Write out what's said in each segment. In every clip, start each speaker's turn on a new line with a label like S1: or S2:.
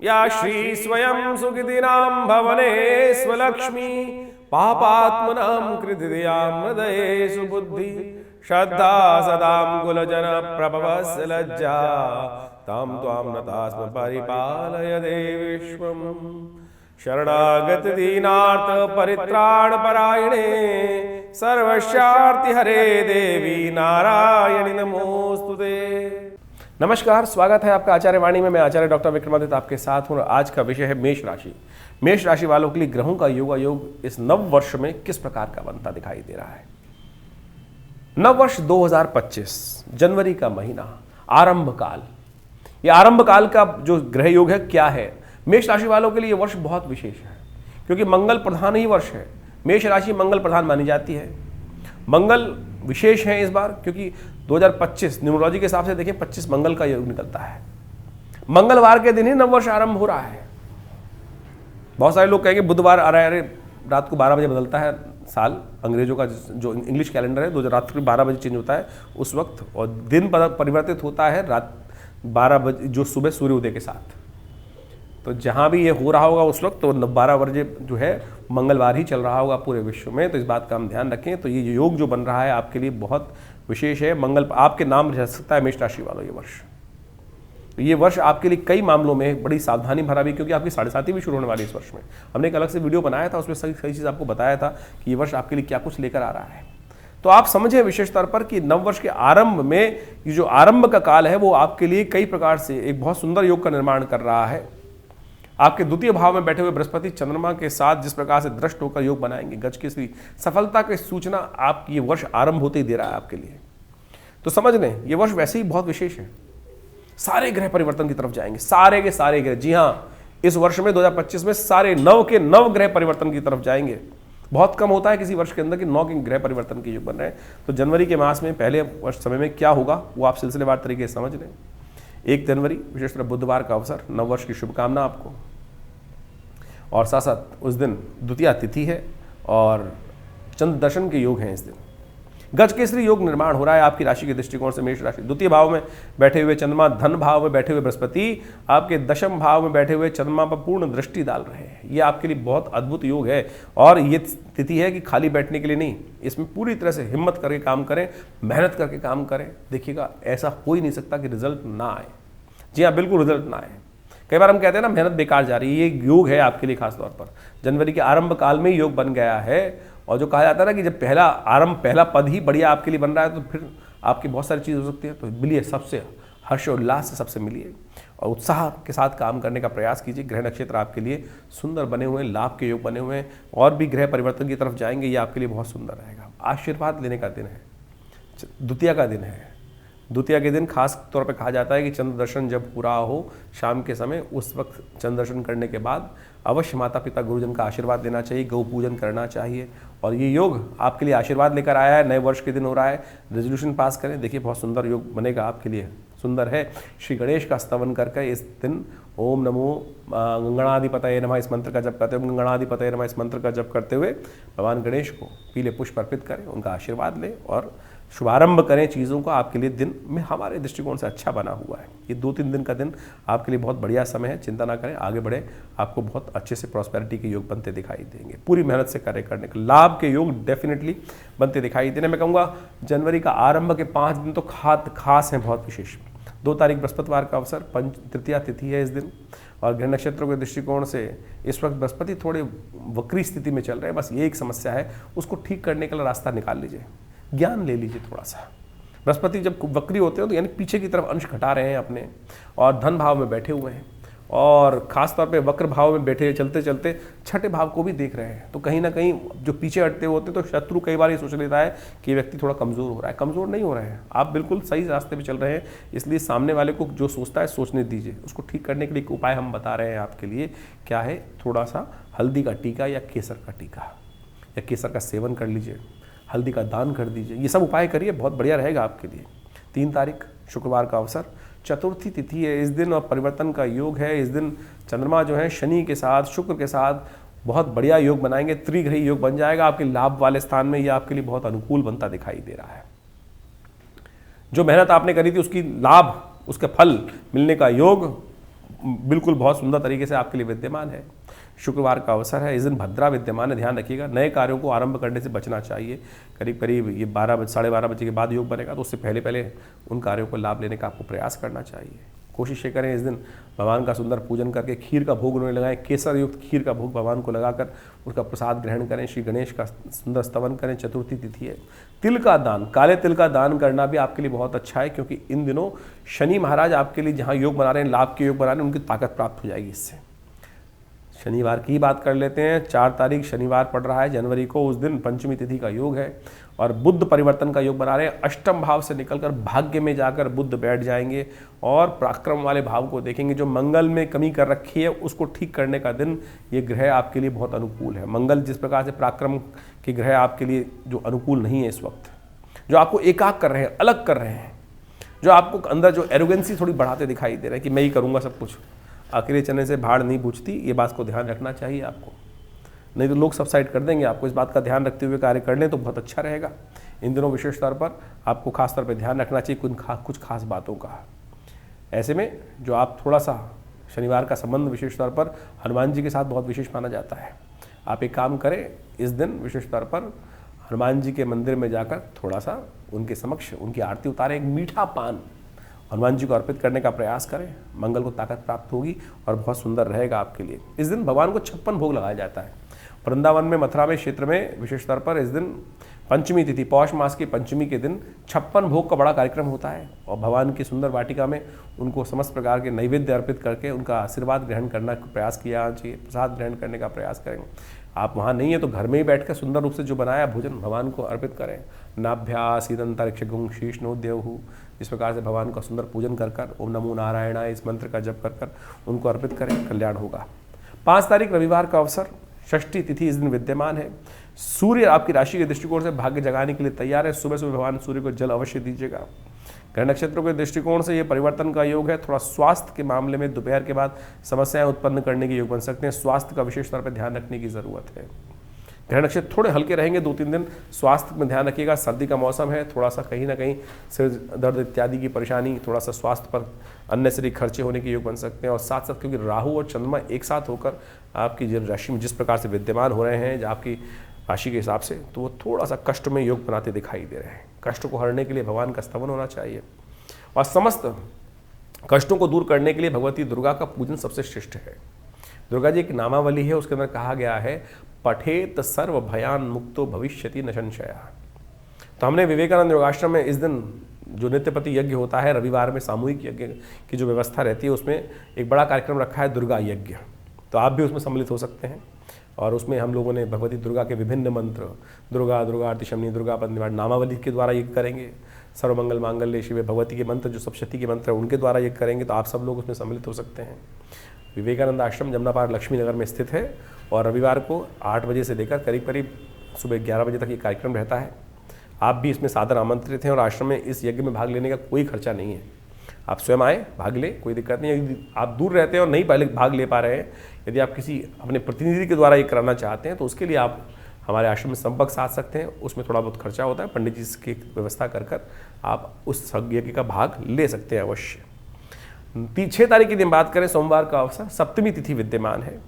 S1: या श्री स्वयं सुखिदीनां भवने स्वलक्ष्मी पापात्मनां कृतिदयां हृदये सुबुद्धि श्रद्धा सदां कुलजन प्रभवस्य लज्जा तां त्वां नतास्म परिपालय देवीश्वम् शरणागत दीनार्थ परित्राण परायणे सर्वस्यार्ति हरे देवी नारायणी नमोस्तुते। नमस्कार, स्वागत है आपका आचार्य वाणी में। मैं आचार्य डॉक्टर विक्रमादित्य आपके साथ हूँ। आज का विषय है मेष राशि। मेष राशि वालों के लिए ग्रहों का योगायोग इस नव वर्ष में किस प्रकार का बनता दिखाई दे रहा है। नव वर्ष 2025 जनवरी का महीना, आरंभ काल। ये आरंभ काल का जो ग्रह योग है क्या है, मेष राशि वालों के लिए ये वर्ष बहुत विशेष है क्योंकि मंगल प्रधान ही वर्ष है। मेष राशि मंगल प्रधान मानी जाती है। मंगल विशेष है इस बार क्योंकि 2025 न्यूमरोलॉजी के हिसाब से देखें 25 मंगल का योग निकलता है। मंगलवार के दिन ही नव वर्ष आरंभ हो रहा है। बहुत सारे लोग कहेंगे बुधवार आ रहा है, अरे रात को 12 बजे बदलता है साल। अंग्रेजों का जो इंग्लिश कैलेंडर है, रात को 12 बजे चेंज होता है उस वक्त, और दिन परिवर्तित होता है रात 12 बजे जो सुबह सूर्योदय के साथ। तो जहाँ भी ये हो रहा होगा उस वक्त तो 12 बजे जो है मंगलवार ही चल रहा होगा पूरे विश्व में। तो इस बात का हम ध्यान रखें। तो ये योग जो बन रहा है आपके लिए बहुत विशेष है। मंगल आपके नाम रह सकता है मेष राशि वालों ये वर्ष। तो ये वर्ष आपके लिए कई मामलों में बड़ी सावधानी भरा भी, क्योंकि आपकी 7.5 भी शुरू होने वाली है इस वर्ष में। हमने एक अलग से वीडियो बनाया था, उसमें सही चीज़ आपको बताया था कि ये वर्ष आपके लिए क्या कुछ लेकर आ रहा है। तो आप समझें विशेष तौर पर कि नव वर्ष के आरंभ में ये जो आरंभ का काल है वो आपके लिए कई प्रकार से एक बहुत सुंदर योग का निर्माण कर रहा है। आपके द्वितीय भाव में बैठे हुए बृहस्पति चंद्रमा के साथ जिस प्रकार से दृष्ट होकर योग बनाएंगे, गज की सफलता की सूचना आप ये वर्ष आरंभ होते ही दे रहा है आपके लिए। तो समझ लें ये वर्ष वैसे ही बहुत विशेष है। सारे ग्रह परिवर्तन की तरफ जाएंगे, सारे के सारे ग्रह। जी हाँ, इस वर्ष में 2025 में सारे 9 के 9 ग्रह परिवर्तन की तरफ जाएंगे। बहुत कम होता है किसी वर्ष के अंदर कि 9 के ग्रह परिवर्तन के योग बन रहे हैं। तो जनवरी के मास में पहले वर्ष समय में क्या होगा वो आप सिलसिलेवार तरीके से समझ लें। 1 जनवरी विशेषतः बुधवार का अवसर, नव वर्ष की शुभकामना आपको। और साथ साथ उस दिन द्वितीया तिथि है और चंद्र दर्शन के योग हैं इस दिन। गज केसरी योग निर्माण हो रहा है आपकी राशि के दृष्टिकोण से। मेष राशि द्वितीय भाव में बैठे हुए चंद्रमा, धन भाव में बैठे हुए बृहस्पति आपके दशम भाव में बैठे हुए चंद्रमा पर पूर्ण दृष्टि डाल रहे हैं। ये आपके लिए बहुत अद्भुत योग है। और ये तिथि है कि खाली बैठने के लिए नहीं, इसमें पूरी तरह से हिम्मत करके काम करें, मेहनत करके काम करें। देखिएगा ऐसा हो ही नहीं सकता कि रिजल्ट ना आए। जी हाँ, बिल्कुल रिजल्ट ना आए। कई बार हम कहते हैं ना मेहनत बेकार जा रही है, ये योग है आपके लिए। खासतौर पर जनवरी के आरंभ काल में ही योग बन गया है। और जो कहा जाता है ना कि जब पहला पद ही बढ़िया आपके लिए बन रहा है तो फिर आपकी बहुत सारी चीज़ हो सकती है। तो मिलिए, सबसे हर्ष और उल्लास से सबसे मिलिए और उत्साह के साथ काम करने का प्रयास कीजिए। ग्रह नक्षत्र आपके लिए सुंदर बने हुए हैं, लाभ के योग बने हुए हैं और भी ग्रह परिवर्तन की तरफ जाएंगे। ये आपके लिए बहुत सुंदर रहेगा। आशीर्वाद लेने का दिन है, द्वितीया का दिन है। द्वितीया के दिन खास तौर पे कहा जाता है कि चंद्र दर्शन जब पूरा हो शाम के समय, उस वक्त चंद्र दर्शन करने के बाद अवश्य माता पिता गुरुजन का आशीर्वाद लेना चाहिए, गौ पूजन करना चाहिए। और ये योग आपके लिए आशीर्वाद लेकर आया है। नए वर्ष के दिन हो रहा है, रेजोल्यूशन पास करें। देखिए बहुत सुंदर योग बनेगा आपके लिए, सुंदर है। श्री गणेश का स्तवन करके इस दिन ओम नमो गंगणाधिपतये नमः इस मंत्र का जप करते हुए, गंगणाधिपतये नमः इस मंत्र का जप करते हुए भगवान गणेश को पीले पुष्प अर्पित करें, उनका आशीर्वाद लें और शुभारंभ करें चीज़ों का। आपके लिए दिन में हमारे दृष्टिकोण से अच्छा बना हुआ है। ये 2-3 दिन का दिन आपके लिए बहुत बढ़िया समय है। चिंता ना करें, आगे बढ़े। आपको बहुत अच्छे से प्रॉस्पेरिटी के योग बनते दिखाई देंगे। पूरी मेहनत से कार्य करने का लाभ के योग डेफिनेटली बनते दिखाई देने। मैं कहूँगा जनवरी का आरंभ के 5 दिन तो खास हैं, बहुत विशेष। 2 तारीख बृहस्पतिवार का अवसर, तृतीया तिथि है इस दिन। और ग्रह नक्षत्रों के दृष्टिकोण से इस वक्त बृहस्पति थोड़े वक्री स्थिति में चल रहे हैं। बस ये एक समस्या है, उसको ठीक करने के लिए रास्ता निकाल लीजिए, ज्ञान ले लीजिए थोड़ा सा। बृहस्पति जब वक्री होते हैं तो यानी पीछे की तरफ अंश घटा रहे हैं अपने, और धन भाव में बैठे हुए हैं और खासतौर पे वक्र भाव में बैठे चलते चलते छठे भाव को भी देख रहे हैं। तो कहीं ना कहीं जो पीछे हटते होते तो शत्रु कई बार ये सोच लेता है कि व्यक्ति थोड़ा कमज़ोर हो रहा है। कमज़ोर नहीं हो रहे हैं, आप बिल्कुल सही रास्ते पे चल रहे हैं। इसलिए सामने वाले को जो सोचता है सोचने दीजिए। उसको ठीक करने के लिए एक उपाय हम बता रहे हैं आपके लिए। क्या है, थोड़ा सा हल्दी का टीका या केसर का टीका या केसर का सेवन कर लीजिए, हल्दी का दान कर दीजिए। ये सब उपाय करिए, बहुत बढ़िया रहेगा आपके लिए। 3 तारीख शुक्रवार का अवसर, चतुर्थी तिथि है इस दिन और परिवर्तन का योग है। इस दिन चंद्रमा जो है शनि के साथ शुक्र के साथ बहुत बढ़िया योग बनाएंगे, त्रिग्रही योग बन जाएगा आपके लाभ वाले स्थान में। ये आपके लिए बहुत अनुकूल बनता दिखाई दे रहा है। जो मेहनत आपने करी थी उसकी लाभ, उसके फल मिलने का योग बिल्कुल बहुत सुंदर तरीके से आपके लिए विद्यमान है। शुक्रवार का अवसर है, इस दिन भद्रा विद्यमान है, ध्यान रखिएगा। नए कार्यों को आरंभ करने से बचना चाहिए। करीब करीब ये 12 बजे के बाद योग बनेगा, तो उससे पहले पहले उन कार्यों को लाभ लेने का आपको प्रयास करना चाहिए। कोशिश ये करें इस दिन भगवान का सुंदर पूजन करके खीर का भोग उन्हें लगाएं, केसर युक्त खीर का भोग भगवान को लगाकर उसका प्रसाद ग्रहण करें। श्री गणेश का सुंदर स्तवन करें। चतुर्थी तिथि है। तिल का दान, काले तिल का दान करना भी आपके लिए बहुत अच्छा है, क्योंकि इन दिनों शनि महाराज आपके लिए जहाँ योग बना रहे हैं, लाभ के योग बना रहे हैं, उनकी ताकत प्राप्त हो जाएगी इससे। शनिवार की ही बात कर लेते हैं। 4 तारीख शनिवार पड़ रहा है जनवरी को, उस दिन पंचमी तिथि का योग है और बुध परिवर्तन का योग बना रहे हैं। अष्टम भाव से निकलकर भाग्य में जाकर बुध बैठ जाएंगे और पराक्रम वाले भाव को देखेंगे। जो मंगल में कमी कर रखी है उसको ठीक करने का दिन ये ग्रह आपके लिए बहुत अनुकूल है। मंगल जिस प्रकार से पराक्रम के ग्रह आपके लिए जो अनुकूल नहीं है इस वक्त, जो आपको एकाक कर रहे हैं, अलग कर रहे हैं, जो आपको अंदर जो एरोगेंसी थोड़ी बढ़ाते दिखाई दे रहे हैं कि मैं ही करूँगा सब कुछ, अकेले चने से भाड़ नहीं पूछती, ये बात को ध्यान रखना चाहिए आपको, नहीं तो लोग सबसाइड कर देंगे आपको। इस बात का ध्यान रखते हुए कार्य कर लें तो बहुत अच्छा रहेगा। इन दिनों विशेष तौर पर आपको खास तौर पर ध्यान रखना चाहिए कुछ खास बातों का। ऐसे में जो आप थोड़ा सा शनिवार का संबंध विशेष तौर पर हनुमान जी के साथ बहुत विशेष माना जाता है। आप एक काम करें, इस दिन विशेष तौर पर हनुमान जी के मंदिर में जाकर थोड़ा सा उनके समक्ष उनकी आरती उतारें। एक मीठा पान हनुमान जी को अर्पित करने का प्रयास करें। मंगल को ताकत प्राप्त होगी और बहुत सुंदर रहेगा आपके लिए। इस दिन भगवान को 56 भोग लगाया जाता है। वृंदावन में, मथुरा में क्षेत्र में विशेष तौर पर इस दिन पंचमी तिथि, पौष मास की पंचमी के दिन 56 भोग का बड़ा कार्यक्रम होता है और भगवान की सुंदर वाटिका में उनको समस्त प्रकार के नैवेद्य अर्पित करके उनका आशीर्वाद ग्रहण करना का प्रयास किया चाहिए। प्रसाद ग्रहण करने का प्रयास करें। आप वहाँ नहीं है तो घर में ही बैठकर सुंदर रूप से जो बनाया भोजन भगवान को अर्पित करें। नाभ्यासीदंतरिक्ष गुं शीष्णो देवहु, इस प्रकार से भगवान का सुंदर पूजन कर कर ओम नमो नारायणाय इस मंत्र का जप कर कर उनको अर्पित करें, कल्याण होगा। 5 तारीख रविवार का अवसर, षष्ठी तिथि इस दिन विद्यमान है। सूर्य आपकी राशि के दृष्टिकोण से भाग्य जगाने के लिए तैयार है। सुबह सुबह भगवान सूर्य को जल अवश्य दीजिएगा। ग्रह नक्षत्रों के दृष्टिकोण से ये परिवर्तन का योग है। थोड़ा स्वास्थ्य के मामले में दोपहर के बाद समस्याएं उत्पन्न करने के योग बन सकते हैं। स्वास्थ्य का विशेष तौर पर ध्यान रखने की जरूरत है। ग्रह नक्षत्र थोड़े हल्के रहेंगे 2-3 दिन। स्वास्थ्य में ध्यान रखिएगा। सर्दी का मौसम है, थोड़ा सा कहीं ना कहीं सिर दर्द इत्यादि की परेशानी, थोड़ा सा स्वास्थ्य पर अननेसरी खर्चे होने के योग बन सकते हैं। और साथ साथ क्योंकि राहु और चंद्रमा एक साथ होकर आपकी राशि में जिस प्रकार से विद्यमान हो रहे हैं आपकी राशि के हिसाब से, तो वो थोड़ा सा कष्ट में योग बनाते दिखाई दे रहे हैं। कष्ट को हरने के लिए भगवान का स्तवन होना चाहिए और समस्त कष्टों को दूर करने के लिए भगवती दुर्गा का पूजन सबसे श्रेष्ठ है। दुर्गा जी एक नामावली है, उसके अंदर कहा गया है पठेत सर्व भयान मुक्तो भविष्यति न संशया। तो हमने विवेकानंद योगाश्रम में इस दिन जो नित्यपति यज्ञ होता है, रविवार में सामूहिक यज्ञ की जो व्यवस्था रहती है, उसमें एक बड़ा कार्यक्रम रखा है दुर्गा यज्ञ। तो आप भी उसमें सम्मिलित हो सकते हैं और उसमें हम लोगों ने भगवती दुर्गा के विभिन्न मंत्र, दुर्गा दुर्गा आरतिशमनी, दुर्गा पद्मिनी नामावली के द्वारा यज्ञ करेंगे। सर्वमंगल मांगल्ये शिवे, भगवती के मंत्र जो सप्तशती के मंत्र है उनके द्वारा यज्ञ करेंगे। तो आप सब लोग उसमें सम्मिलित हो सकते हैं। विवेकानंद आश्रम जमुना पार लक्ष्मी नगर में स्थित है और रविवार को 8 बजे से लेकर करीब करीब सुबह 11 बजे तक ये कार्यक्रम रहता है। आप भी इसमें सादर आमंत्रित हैं और आश्रम में इस यज्ञ में भाग लेने का कोई खर्चा नहीं है। आप स्वयं आए, भाग ले, कोई दिक्कत नहीं है। यदि आप दूर रहते हैं और नहीं पहले भाग ले पा रहे हैं, यदि आप किसी अपने प्रतिनिधि के द्वारा ये कराना चाहते हैं तो उसके लिए आप हमारे आश्रम में संपर्क साध सकते हैं। उसमें थोड़ा बहुत खर्चा होता है, पंडित जी की व्यवस्था कर आप उस यज्ञ का भाग ले सकते हैं अवश्य। 6 तारीख की दिन बात करें, सोमवार का अवसर, सप्तमी तिथि विद्यमान है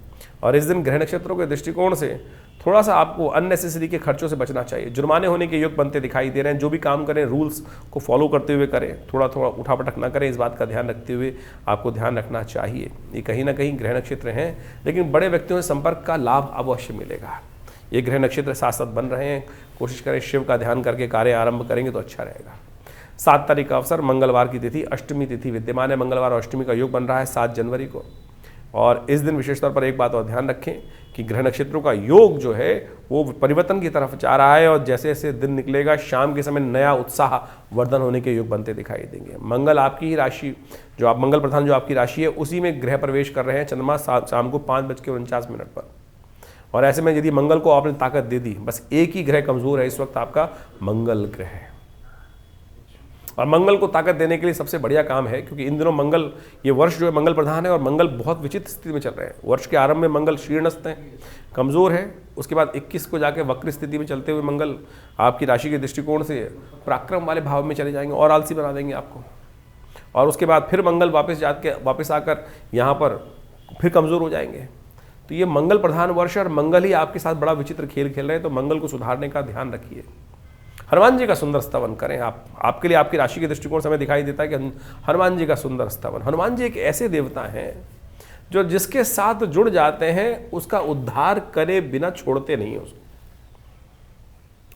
S1: और इस दिन ग्रह नक्षत्रों के दृष्टिकोण से थोड़ा सा आपको अननेसेसरी के खर्चों से बचना चाहिए। जुर्माने होने के योग बनते दिखाई दे रहे हैं। जो भी काम करें रूल्स को फॉलो करते हुए करें, थोड़ा थोड़ा उठापटक ना करें, इस बात का ध्यान रखते हुए आपको ध्यान रखना चाहिए। ये कहीं ना कहीं ग्रह नक्षत्र हैं, लेकिन बड़े व्यक्तियों से संपर्क का लाभ अवश्य मिलेगा। ये ग्रह नक्षत्र साथ साथ बन रहे हैं। कोशिश करें शिव का ध्यान करके कार्य आरंभ करेंगे तो अच्छा रहेगा। 7 तारीख का अवसर, मंगलवार की तिथि, अष्टमी तिथि विद्यमान है। मंगलवार और अष्टमी का योग बन रहा है 7 जनवरी को। और इस दिन विशेष तौर पर एक बात और ध्यान रखें कि ग्रह नक्षत्रों का योग जो है वो परिवर्तन की तरफ जा रहा है और जैसे जैसे दिन निकलेगा शाम के समय नया उत्साह वर्धन होने के योग बनते दिखाई देंगे। मंगल आपकी ही राशि, जो आप मंगल प्रधान जो आपकी राशि है, उसी में ग्रह प्रवेश कर रहे हैं। चंद्रमा शाम को 5:49 पर। और ऐसे में यदि मंगल को आपने ताकत दे दी, बस एक ही ग्रह कमजोर है इस वक्त, आपका मंगल ग्रह है। और मंगल को ताकत देने के लिए सबसे बढ़िया काम है, क्योंकि इन दिनों मंगल, ये वर्ष जो है मंगल प्रधान है और मंगल बहुत विचित्र स्थिति में चल रहे हैं। वर्ष के आरंभ में मंगल शीर्णस्थ है, कमजोर है। उसके बाद 21 को जाके वक्र स्थिति में चलते हुए मंगल आपकी राशि के दृष्टिकोण से पराक्रम वाले भाव में चले जाएंगे और आलसी बना देंगे आपको। और उसके बाद फिर मंगल वापस आकर यहाँ पर फिर कमज़ोर हो जाएंगे। तो ये मंगल प्रधान वर्ष और मंगल ही आपके साथ बड़ा विचित्र खेल खेल रहे हैं, तो मंगल को सुधारने का ध्यान रखिए। हनुमान जी का सुंदर स्तवन करें। आपके लिए आपकी राशि के दृष्टिकोण से हमें दिखाई देता है कि हनुमान जी का सुंदर स्तवन। हनुमान जी एक ऐसे देवता हैं जो जिसके साथ जुड़ जाते हैं उसका उद्धार करे बिना छोड़ते नहीं उसको।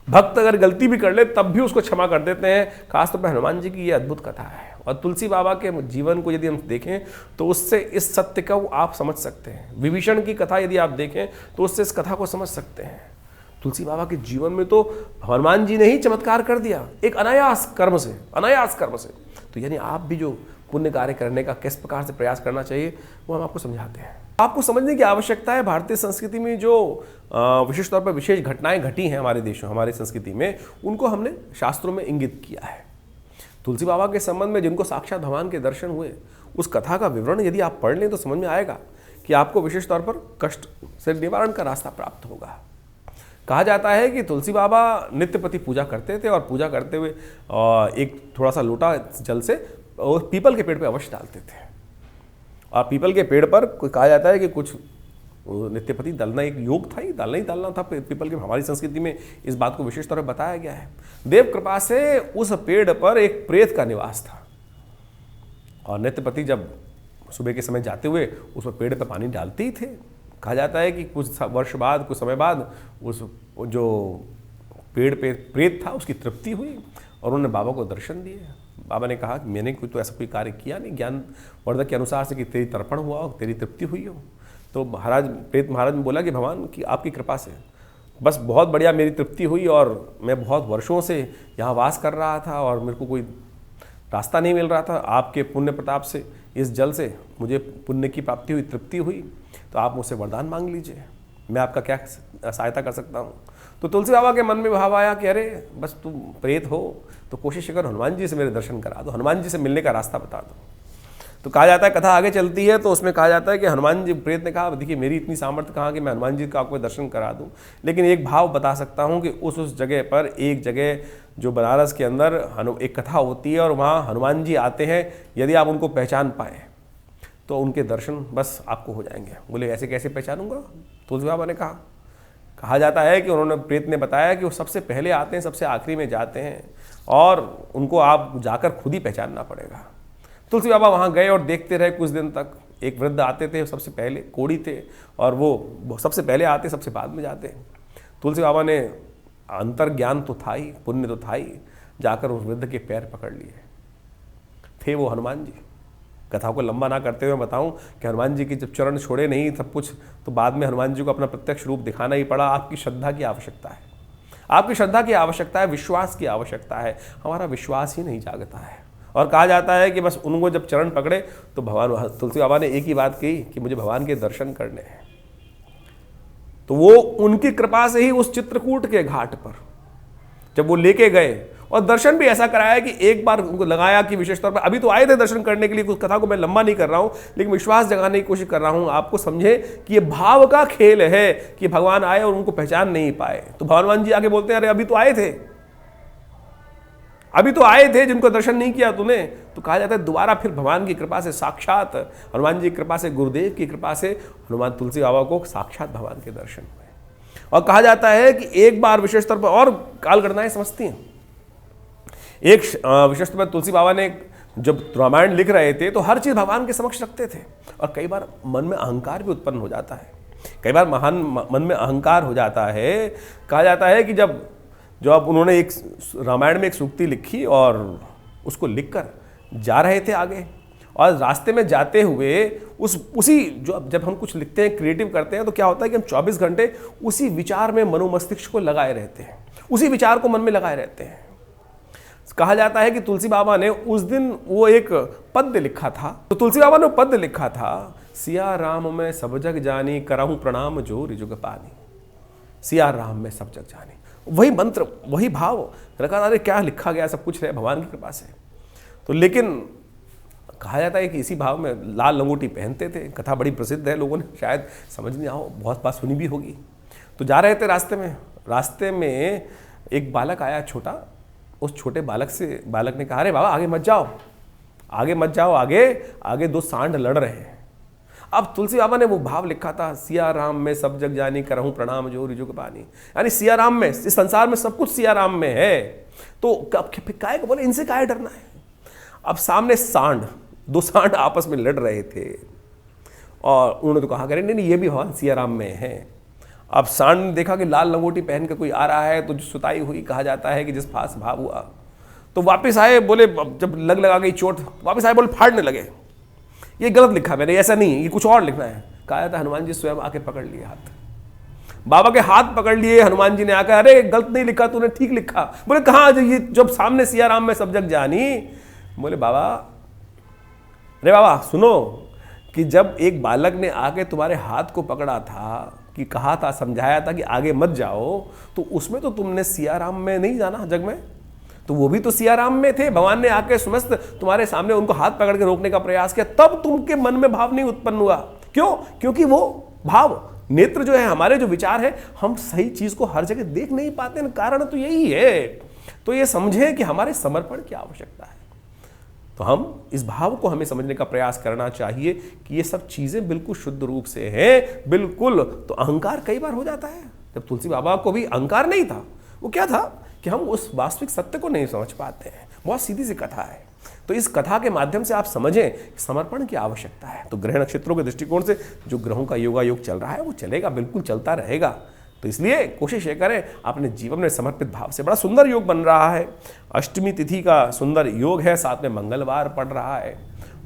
S1: भक्त अगर गलती भी कर ले तब भी उसको क्षमा कर देते हैं। खासतौर पर हनुमान जी की ये अद्भुत कथा है। और तुलसी बाबा के जीवन को यदि हम देखें तो उससे इस सत्य का आप समझ सकते हैं। विभीषण की कथा यदि आप देखें तो उससे इस कथा को समझ सकते हैं। तुलसी बाबा के जीवन में तो हनुमान जी ने ही चमत्कार कर दिया एक अनायास कर्म से। तो यानी आप भी जो पुण्य कार्य करने का किस प्रकार से प्रयास करना चाहिए वो हम आपको समझाते हैं। आपको समझने की आवश्यकता है भारतीय संस्कृति में जो विशेष तौर पर विशेष घटनाएं घटी हैं हमारे देशों हमारी संस्कृति में, उनको हमने शास्त्रों में इंगित किया है। तुलसी बाबा के संबंध में जिनको साक्षात भगवान के दर्शन हुए उस कथा का विवरण यदि आप पढ़ लें तो समझ में आएगा कि आपको विशेष तौर पर कष्ट से निवारण का रास्ता प्राप्त होगा। कहा जाता है कि तुलसी बाबा नित्य प्रति पूजा करते थे और पूजा करते हुए एक थोड़ा सा लोटा जल से पीपल के पेड़ पर अवश्य डालते थे। और पीपल के पेड़ पर कहा जाता है कि कुछ नित्यपति दलना एक योग था, ही डालना था पीपल के। हमारी संस्कृति में इस बात को विशेष तौर पर बताया गया है। देव कृपा से उस पेड़ पर एक प्रेत का निवास था और नित्यपति जब सुबह के समय जाते हुए उस पर पेड़ पर पानी डालते ही थे। कहा जाता है कि कुछ वर्ष बाद कुछ समय बाद उस जो पेड़ पे प्रेत था उसकी तृप्ति हुई और उन्होंने बाबा को दर्शन दिए। बाबा ने कहा कि मैंने तो ऐसा कोई कार्य किया नहीं, ज्ञान वर्धक के अनुसार से कि तेरी तर्पण हुआ हो, तेरी तृप्ति हुई हो। तो प्रेत महाराज ने बोला कि भगवान की आपकी कृपा से बस बहुत बढ़िया मेरी तृप्ति हुई और मैं बहुत वर्षों से यहाँ वास कर रहा था और मेरे को कोई रास्ता नहीं मिल रहा था। आपके पुण्य प्रताप से इस जल से मुझे पुण्य की प्राप्ति हुई, तृप्ति हुई। तो आप मुझसे वरदान मांग लीजिए, मैं आपका क्या सहायता कर सकता हूँ। तो तुलसी बाबा के मन में भाव आया कि अरे बस तुम प्रेत हो तो कोशिश कर हनुमान जी से मेरे दर्शन करा दो, हनुमान जी से मिलने का रास्ता बता दो। तो कहा जाता है कथा आगे चलती है तो उसमें कहा जाता है कि हनुमान जी प्रेत ने कहा देखिए मेरी इतनी सामर्थ्य कहाँ कि मैं हनुमान जी का आपको दर्शन करा दूं, लेकिन एक भाव बता सकता हूँ कि उस जगह पर एक जगह जो बनारस के अंदर एक कथा होती है और वहाँ हनुमान जी आते हैं। यदि आप उनको पहचान पाएँ तो उनके दर्शन बस आपको हो जाएंगे। बोले ऐसे कैसे पहचानूंगा? तुलसी बाबा ने कहा जाता है कि उन्होंने प्रेत ने बताया कि वो सबसे पहले आते हैं, सबसे आखिरी में जाते हैं और उनको आप जाकर खुद ही पहचानना पड़ेगा। तुलसी बाबा वहाँ गए और देखते रहे कुछ दिन तक। एक वृद्ध आते थे, सबसे पहले कोढ़ी थे और वो सबसे पहले आते, सबसे बाद में जाते। तुलसी बाबा ने अंतर ज्ञान तो था ही, पुण्य तो था ही, जाकर उस वृद्ध के पैर पकड़ लिए। थे वो हनुमान जी। कथा को लंबा ना करते हुए बताऊं कि हनुमान जी की जब चरण छोड़े नहीं सब कुछ, तो बाद में हनुमान जी को अपना प्रत्यक्ष रूप दिखाना ही पड़ा। आपकी श्रद्धा की आवश्यकता है, आपकी श्रद्धा की आवश्यकता है, विश्वास की आवश्यकता है। हमारा विश्वास ही नहीं जागता है। और कहा जाता है कि बस उनको जब चरण पकड़े तो भगवान तुलसी बाबा ने एक ही बात कही कि मुझे भगवान के दर्शन करने हैं। तो वो उनकी कृपा से ही उस चित्रकूट के घाट पर जब वो लेके गए और दर्शन भी ऐसा कराया कि एक बार उनको लगाया कि विशेष तौर पर अभी तो आए थे दर्शन करने के लिए, कुछ कथा को मैं लंबा नहीं कर रहा हूं लेकिन विश्वास जगाने की कोशिश कर रहा हूं आपको समझे कि ये भाव का खेल है कि भगवान आए और उनको पहचान नहीं पाए। तो भगवान जी आगे बोलते हैं अरे अभी तो आए थे जिनको दर्शन नहीं किया तूने। तो कहा जाता है दोबारा फिर भगवान की कृपा से, साक्षात हनुमान जी की कृपा से, गुरुदेव की कृपा से हनुमान तुलसी बाबा को साक्षात भगवान के दर्शन हुए। और कहा जाता है कि एक बार विशेष तौर पर और काल गणनाएं समझती हैं। एक विशेष तौर पर तुलसी बाबा ने जब रामायण लिख रहे थे तो हर चीज भगवान के समक्ष रखते थे और कई बार मन में अहंकार भी उत्पन्न हो जाता है, कई बार मन में अहंकार हो जाता है। कहा जाता है कि जब अब उन्होंने एक रामायण में एक सूक्ति लिखी और उसको लिखकर जा रहे थे आगे और रास्ते में जाते हुए उसी जब हम कुछ लिखते हैं, क्रिएटिव करते हैं तो क्या होता है कि हम 24 घंटे उसी विचार में मनोमस्तिष्क को लगाए रहते हैं, उसी विचार को मन में लगाए रहते हैं। कहा जाता है कि तुलसी बाबा ने उस दिन वो एक पद्य लिखा था। तो तुलसी बाबा ने पद्य लिखा था, सिया राम में सब जग जानी, कराहूं प्रणाम जो रिजुग पानी। सिया राम में सब जग जानी, वही मंत्र, वही भाव रखा। अरे क्या लिखा गया, सब कुछ है भगवान की कृपा से। तो लेकिन कहा जाता है कि इसी भाव में लाल लंगोटी पहनते थे। कथा बड़ी प्रसिद्ध है, लोगों ने शायद समझ नहीं आओ, बहुत बात सुनी भी होगी। तो जा रहे थे रास्ते में एक बालक आया छोटा। उस छोटे बालक ने कहा अरे बाबा आगे मत जाओ, आगे मत जाओ, आगे आगे दो सांड लड़ रहे हैं। अब तुलसी बाबा ने वो भाव लिखा था, सिया राम में सब जग जानी, करहूं प्रणाम जो रिजु के पानी। यानी सिया राम में, इस संसार में सब कुछ सिया राम में है, तो काय को बोले इनसे काय डरना है। अब सामने सांड, दो सांड आपस में लड़ रहे थे और उन्होंने तो कहा, नहीं नहीं ये भी भगवान सिया राम में है। अब सांड ने देखा कि लाल लंगोटी पहन कर कोई आ रहा है, तो जो सुताई हुई, कहा जाता है कि जिस पास भाव हुआ, तो वापस आए, बोले जब लगा गई चोट, वापस आए, बोले फाड़ने लगे, ये गलत लिखा मैंने, ऐसा नहीं, ये कुछ और लिखना है। कहा था हनुमान जी स्वयं आके पकड़ लिए हाथ, बाबा के हाथ पकड़ लिए। हनुमान जी ने आकर, अरे गलत नहीं लिखा तूने, ठीक लिखा। बोले कहाँ, ये जब सामने सिया राम में सब जग जानी। बोले बाबा, अरे बाबा सुनो, कि जब एक बालक ने आके तुम्हारे हाथ को पकड़ा था, कि कहा था, समझाया था कि आगे मत जाओ, तो उसमें तो तुमने सिया राम में नहीं जाना जग में, तो वो भी तो सिया राम में थे। भगवान ने आके समस्त तुम्हारे सामने उनको हाथ पकड़ के रोकने का प्रयास किया, तब तुमके मन में भाव नहीं उत्पन्न हुआ। क्यों? क्योंकि वो भाव, नेत्र जो है, हमारे जो विचार है, हम सही चीज को हर जगह देख नहीं पाते हैं। कारण तो यही है। तो ये समझे कि हमारे समर्पण की आवश्यकता है। तो हम इस भाव को हमें समझने का प्रयास करना चाहिए कि ये सब चीजें बिल्कुल शुद्ध रूप से हैं, बिल्कुल। तो अहंकार कई बार हो जाता है। जब तुलसी बाबा को भी अहंकार नहीं था, वो क्या था कि हम उस वास्तविक सत्य को नहीं समझ पाते हैं। बहुत सीधी सी कथा है। तो इस कथा के माध्यम से आप समझें समर्पण की आवश्यकता है। तो ग्रह नक्षत्रों के दृष्टिकोण से जो ग्रहों का योगायोग चल रहा है, वो चलेगा, बिल्कुल चलता रहेगा। तो इसलिए कोशिश ये करें अपने जीवन में समर्पित भाव से। बड़ा सुंदर योग बन रहा है, अष्टमी तिथि का सुंदर योग है, साथ में मंगलवार पड़ रहा है,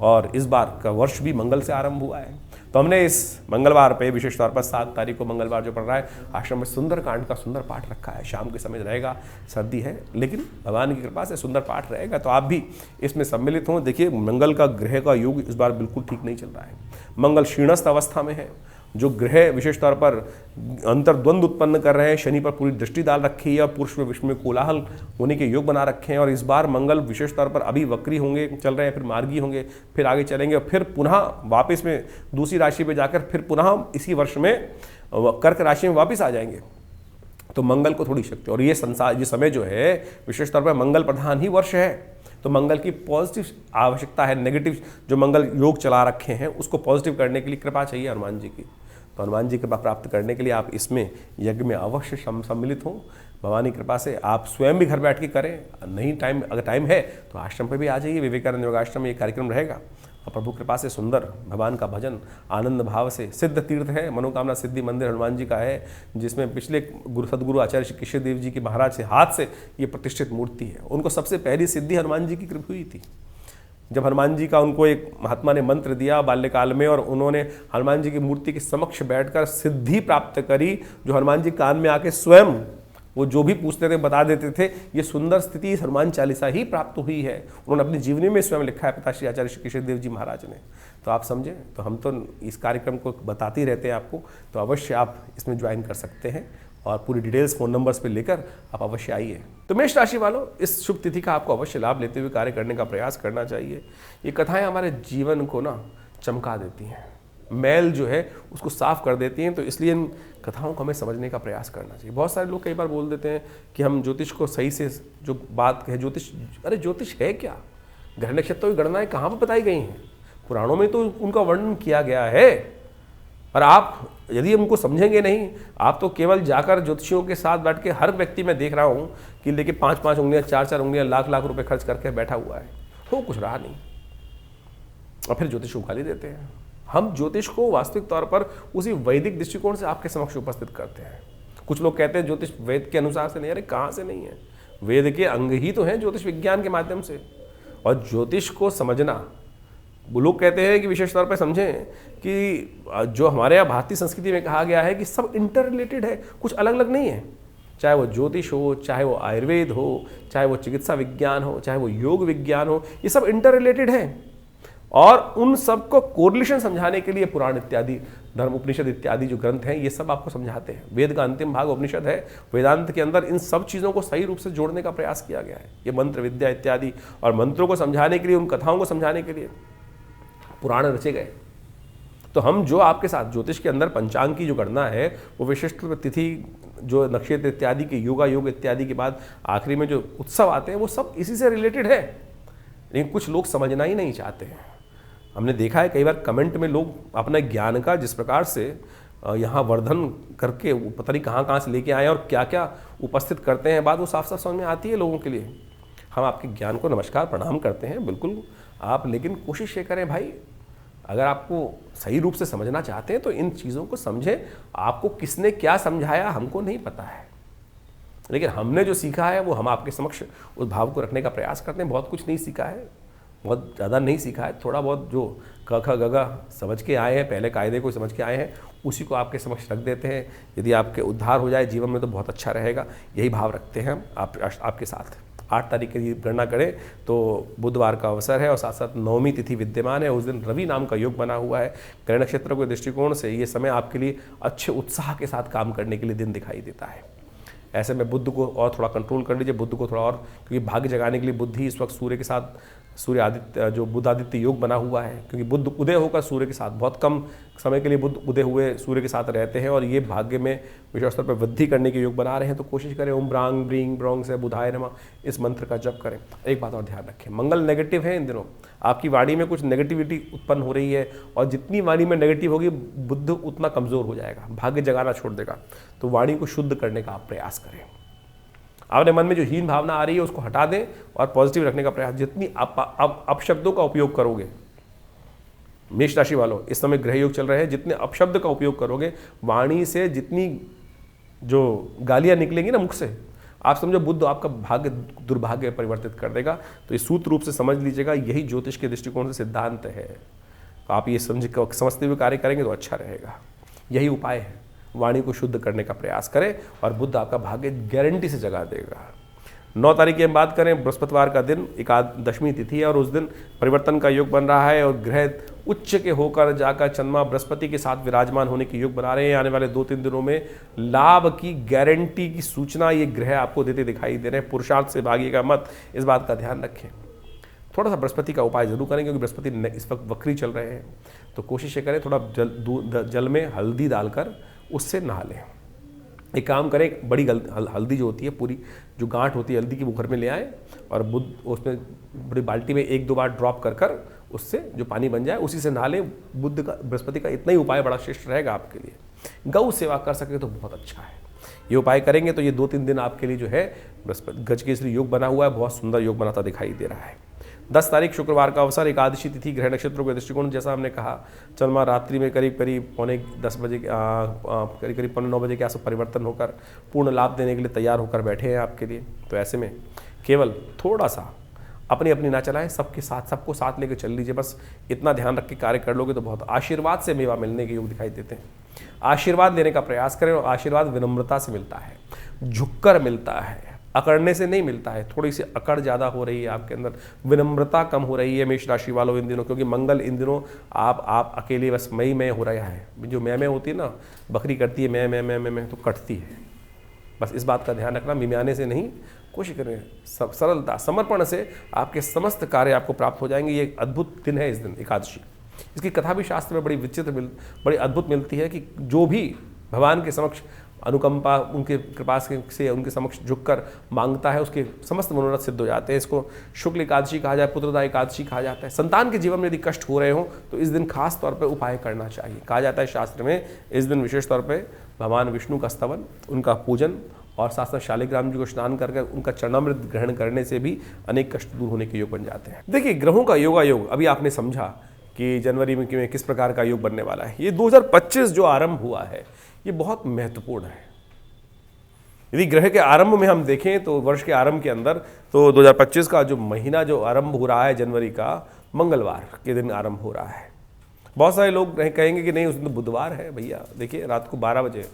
S1: और इस बार का वर्ष भी मंगल से आरंभ हुआ है। तो हमने इस मंगलवार पे विशेष तौर पर 7 तारीख को मंगलवार जो पड़ रहा है, आश्रम में सुंदर कांड का सुंदर पाठ रखा है। शाम के समय रहेगा, सर्दी है, लेकिन भगवान की कृपा से सुंदर पाठ रहेगा। तो आप भी इसमें सम्मिलित हों। देखिए, मंगल का ग्रह का योग इस बार बिल्कुल ठीक नहीं चल रहा है। मंगल क्षीणस्थ अवस्था में है। जो ग्रह विशेष तौर पर अंतर्द्वंद उत्पन्न कर रहे हैं, शनि पर पूरी दृष्टि डाल रखी है, पुरुष में विश्व में कोलाहल होने के योग बना रखे हैं। और इस बार मंगल विशेष तौर पर अभी वक्री होंगे, चल रहे हैं, फिर मार्गी होंगे, फिर आगे चलेंगे, और फिर पुनः वापस में दूसरी राशि में जाकर फिर पुनः इसी वर्ष में कर्क राशि में वापस आ जाएंगे। तो मंगल को थोड़ी शक्ति, और ये संसार, ये समय जो है विशेष तौर पर मंगल प्रधान ही वर्ष है। तो मंगल की पॉजिटिव आवश्यकता है। नेगेटिव जो मंगल योग चला रखे हैं, उसको पॉजिटिव करने के लिए कृपा चाहिए हनुमान जी की। तो हनुमान जी कृपा प्राप्त करने के लिए आप इसमें यज्ञ में अवश्य सम्मिलित हों। भगवान की कृपा से आप स्वयं भी घर बैठ के करें, नहीं टाइम, अगर टाइम है तो आश्रम पे भी आ जाइए। विवेकानंद योगाश्रम में ये कार्यक्रम रहेगा, और प्रभु कृपा से सुंदर भगवान का भजन आनंद भाव से। सिद्ध तीर्थ है, मनोकामना सिद्धि मंदिर हनुमान जी का है, जिसमें पिछले सदगुरु आचार्य श्री कृष्ण देव जी के महाराज से हाथ से ये प्रतिष्ठित मूर्ति है। उनको सबसे पहली सिद्धि हनुमान जी की कृपा हुई थी। जब हनुमान जी का उनको एक महात्मा ने मंत्र दिया बाल्यकाल में, और उन्होंने हनुमान जी की मूर्ति के समक्ष बैठकर सिद्धि प्राप्त करी, जो हनुमान जी कान में आके स्वयं वो जो भी पूछते थे बता देते थे। ये सुंदर स्थिति हनुमान चालीसा ही प्राप्त हुई है। उन्होंने अपनी जीवनी में स्वयं लिखा है, पिताश्री आचार्य श्री कृष्ण देव जी महाराज ने। तो आप समझें, तो हम तो इस कार्यक्रम को बताते ही रहते हैं आपको, तो अवश्य आप इसमें ज्वाइन कर सकते हैं, और पूरी डिटेल्स फ़ोन नंबर्स पे लेकर आप अवश्य आइए। तो मेष राशि वालों, इस शुभ तिथि का आपको अवश्य लाभ लेते हुए कार्य करने का प्रयास करना चाहिए। ये कथाएं हमारे जीवन को ना चमका देती हैं, मैल जो है उसको साफ कर देती हैं। तो इसलिए इन कथाओं को हमें समझने का प्रयास करना चाहिए। बहुत सारे लोग कई बार बोल देते हैं कि हम ज्योतिष को सही से जो बात कहे, ज्योतिष, अरे ज्योतिष है क्या? ग्रह नक्षत्रों की गणनाएं कहाँ पर बताई गई हैं? पुराणों में तो उनका वर्णन किया गया है। और आप यदि उनको समझेंगे नहीं, आप तो केवल जाकर ज्योतिषियों के साथ बैठ के, हर व्यक्ति मैं देख रहा हूँ कि लेके 5-5 उंगलियाँ, 4-4 उंगलियाँ, लाख रुपए खर्च करके बैठा हुआ है, हो कुछ रहा नहीं, और फिर ज्योतिष को गाली देते हैं। हम ज्योतिष को वास्तविक तौर पर उसी वैदिक दृष्टिकोण से आपके समक्ष उपस्थित करते हैं। कुछ लोग कहते हैं ज्योतिष वेद के अनुसार से नहीं। अरे कहाँ से नहीं है? वेद के अंग ही तो हैं ज्योतिष विज्ञान के माध्यम से। और ज्योतिष को समझना, वो लोग कहते हैं कि विशेष तौर पर समझें कि जो हमारे यहाँ भारतीय संस्कृति में कहा गया है कि सब इंटर रिलेटेड है, कुछ अलग अलग नहीं है। चाहे वो ज्योतिष हो, चाहे वो आयुर्वेद हो, चाहे वो चिकित्सा विज्ञान हो, चाहे वो योग विज्ञान हो, ये सब इंटर रिलेटेड है। और उन सबको कोरिलेशन समझाने के लिए पुराण इत्यादि, धर्म उपनिषद इत्यादि जो ग्रंथ हैं, ये सब आपको समझाते हैं। वेद का अंतिम भाग उपनिषद है। वेदांत के अंदर इन सब चीज़ों को सही रूप से जोड़ने का प्रयास किया गया है। ये मंत्र विद्या इत्यादि और मंत्रों को समझाने के लिए, उन कथाओं को समझाने के लिए पुराण रचे गए। तो हम जो आपके साथ ज्योतिष के अंदर पंचांग की जो गणना है, वो विशिष्ट तिथि, जो नक्षत्र इत्यादि के योगा योग इत्यादि के बाद आखिरी में जो उत्सव आते हैं, वो सब इसी से रिलेटेड है। लेकिन कुछ लोग समझना ही नहीं चाहते हैं। हमने देखा है कई बार कमेंट में लोग अपना ज्ञान का जिस प्रकार से यहाँ वर्धन करके पता नहीं कहाँ कहाँ से लेके आए और क्या क्या उपस्थित करते हैं, बात वो साफ साफ समझ में आती है लोगों के लिए। हम आपके ज्ञान को नमस्कार प्रणाम करते हैं बिल्कुल आप, लेकिन कोशिश ये करें भाई, अगर आपको सही रूप से समझना चाहते हैं तो इन चीज़ों को समझें। आपको किसने क्या समझाया हमको नहीं पता है, लेकिन हमने जो सीखा है वो हम आपके समक्ष उस भाव को रखने का प्रयास करते हैं। बहुत कुछ नहीं सीखा है, बहुत ज़्यादा नहीं सीखा है, थोड़ा बहुत जो क ख ग घ समझ के आए हैं, पहले कायदे को समझ के आए हैं, उसी को आपके समक्ष रख देते हैं। यदि आपके उद्धार हो जाए जीवन में तो बहुत अच्छा रहेगा, यही भाव रखते हैं हम आपके साथ। 8 तारीख की गणना करें तो बुधवार का अवसर है और साथ साथ नवमी तिथि विद्यमान है। उस दिन रवि नाम का योग बना हुआ है। ग्रह नक्षत्र के दृष्टिकोण से ये समय आपके लिए अच्छे उत्साह के साथ काम करने के लिए दिन दिखाई देता है। ऐसे में बुध को और थोड़ा कंट्रोल कर लीजिए, बुध को थोड़ा और, क्योंकि भाग्य जगाने के लिए बुध ही इस वक्त सूर्य के साथ, सूर्य आदित्य जो बुध आदित्य योग बना हुआ है, क्योंकि बुध उदय होकर सूर्य के साथ बहुत कम समय के लिए बुध उदय हुए सूर्य के साथ रहते हैं और ये भाग्य में विशेष स्तर पर वृद्धि करने के योग बना रहे हैं। तो कोशिश करें ओम ब्रांग ब्रींग ब्रोंग से बुधाय नमः इस मंत्र का जप करें। एक बात और ध्यान रखें, मंगल नेगेटिव है इन दिनों, आपकी वाणी में कुछ नेगेटिविटी उत्पन्न हो रही है और जितनी वाणी में नेगेटिव होगी बुध उतना कमज़ोर हो जाएगा, भाग्य जगाना छोड़ देगा। तो वाणी को शुद्ध करने का आप प्रयास करें। आपने मन में जो हीन भावना आ रही है उसको हटा दें और पॉजिटिव रखने का प्रयास। जितनी अपशब्दों का उपयोग करोगे, मेष राशि वालों इस समय ग्रह योग चल रहे हैं, जितने अपशब्द का उपयोग करोगे, वाणी से जितनी जो गालियां निकलेंगी ना मुख से, आप समझो बुध आपका भाग्य दुर्भाग्य परिवर्तित कर देगा। तो इस सूत्र रूप से समझ लीजिएगा, यही ज्योतिष के दृष्टिकोण से सिद्धांत है। तो आप ये समझते हुए कार्य करेंगे तो अच्छा रहेगा। यही उपाय है, वाणी को शुद्ध करने का प्रयास करें और बुध आपका भाग्य गारंटी से जगा देगा। 9 तारीख की हम बात करें, बृहस्पतिवार का दिन, एकादशमी तिथि है और उस दिन परिवर्तन का योग बन रहा है और ग्रह उच्च के होकर जाकर चंद्रमा बृहस्पति के साथ विराजमान होने के योग बना रहे हैं। आने वाले 2-3 दिनों में लाभ की गारंटी की सूचना ये ग्रह आपको देते दिखाई दे रहे हैं। पुरुषार्थ से भागिएगा मत, इस बात का ध्यान रखें। थोड़ा सा बृहस्पति का उपाय जरूर करें क्योंकि बृहस्पति इस वक्त वक्री चल रहे हैं। तो कोशिश ये करें थोड़ा जल में हल्दी डालकर उससे नहा लें। एक काम करें, बड़ी हल्दी जो होती है, पूरी जो गांठ होती है हल्दी की, वो घर में ले आए और बुध उसमें बड़ी बाल्टी में 1-2 बार ड्रॉप कर उससे जो पानी बन जाए उसी से नहा लें। बुध का बृहस्पति का इतना ही उपाय बड़ा श्रेष्ठ रहेगा आपके लिए। गौ सेवा कर सके तो बहुत अच्छा है। ये उपाय करेंगे तो ये 2-3 दिन आपके लिए जो है बृहस्पति गजकेसरी योग बना हुआ है, बहुत सुंदर योग बनाता दिखाई दे रहा है। 10 तारीख शुक्रवार का अवसर, एकादशी तिथि, ग्रह नक्षत्रों के दृष्टिकोण जैसा हमने कहा, चंद्रमा रात्रि में करीब 9:10 बजे करीब 9 बजे के आसपास परिवर्तन होकर पूर्ण लाभ देने के लिए तैयार होकर बैठे हैं आपके लिए। तो ऐसे में केवल थोड़ा सा अपनी ना चलाएं, सबको साथ लेकर चल लीजिए। बस इतना ध्यान रख के कार्य कर लोगे तो बहुत आशीर्वाद से मेवा मिलने के योग दिखाई देते हैं। आशीर्वाद लेने का प्रयास करें और आशीर्वाद विनम्रता से मिलता है, झुककर मिलता है, अकड़ने से नहीं मिलता है। थोड़ी सी अकड़ ज़्यादा हो रही है आपके अंदर, विनम्रता कम हो रही है मेष राशि वालों इन दिनों, क्योंकि मंगल इन दिनों आप अकेले बस मैं हो रहा है। जो मैं होती है ना, बकरी करती है मैं तो कटती है। बस इस बात का ध्यान रखना, मिमियाने से नहीं, कोशिश करें सरलता समर्पण से आपके समस्त कार्य आपको प्राप्त हो जाएंगे। ये एक अद्भुत दिन है इस दिन एकादशी। इसकी कथा भी शास्त्र में बड़ी अद्भुत मिलती है कि जो भी भगवान के समक्ष अनुकंपा, उनके कृपा से उनके समक्ष झुककर मांगता है, उसके समस्त मनोरथ सिद्ध हो जाते हैं। इसको शुक्ल एकादशी कहा जाए, पुत्रदा एकादशी कहा जाता है। संतान के जीवन में यदि कष्ट हो रहे हो तो इस दिन खास तौर पर उपाय करना चाहिए। कहा जाता है शास्त्र में इस दिन विशेष तौर पर भगवान विष्णु का स्तवन, उनका पूजन और साथ साथ शालिग्राम जी को स्नान करके उनका चरणामृत ग्रहण करने से भी अनेक कष्ट दूर होने के योग बन जाते हैं। देखिए, ग्रहों का योगायोग अभी आपने समझा कि जनवरी में किस प्रकार का योग बनने वाला है। ये 2025 जो आरंभ हुआ है ये बहुत महत्वपूर्ण है। यदि ग्रह के आरंभ में हम देखें तो वर्ष के आरंभ के अंदर तो 2025 का जो महीना जो आरंभ हो रहा है जनवरी का, मंगलवार के दिन आरंभ हो रहा है। बहुत सारे लोग कहेंगे कि नहीं उस दिन बुधवार है। भैया देखिए, रात को 12 बजे